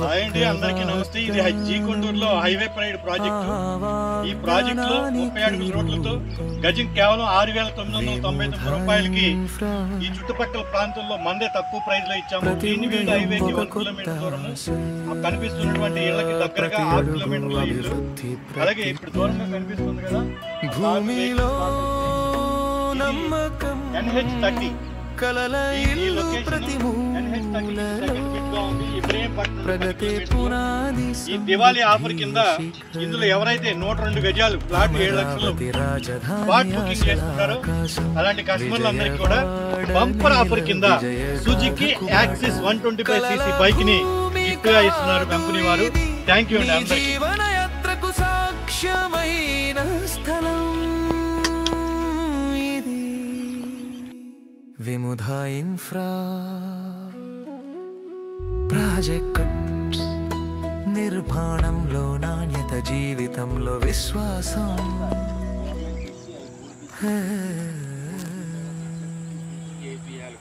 Hi అండి, అందరికీ నమస్తే. ఇది జీ కొండూరులో హైవే ప్రైడ్ ప్రాజెక్టు. ఈ ప్రాజెక్ట్ లో 30 అడుగుల రోడ్లతో గజం కేవలం 6,999 రూపాయలకి ఈ చుట్టుపక్కల ప్రాంతంలో మందే తక్కువ ప్రైజ్ లో ఇచ్చాము. గ్రీన్ఫీల్డ్ హైవేకి 1 కిలోమీటర్ దూరము, కనిపిస్తున్నటువంటి ఇళ్లకి దగ్గరగా 6 కిలోమీటర్ల ఇల్లు. అలాగే ఇప్పుడు దూరంగా కనిపిస్తుంది కదా NH30 ఈ లొకేషన్ ఈ దివాళీ ఆఫర్ కింద ఇందులో ఎవరైతే 102 గజాలు ఫ్లాట్ 7 లక్షలు స్పాట్ బుకింగ్ చేసుకుంటారో అలాంటి కస్టమర్లందరికీ కూడా బంపర్ ఆఫర్ కింద సుజుకి యాక్సిస్ 125cc బైక్ ని గిఫ్ట్ గా ఇస్తున్నారు కంపెనీ వారు. థ్యాంక్ యూ అండి అందరికీ. విముధా ఇన్ఫ్రా ప్రాజెక్ట్ నిర్మాణంలో నాణ్యత, జీవితంలో విశ్వాసం.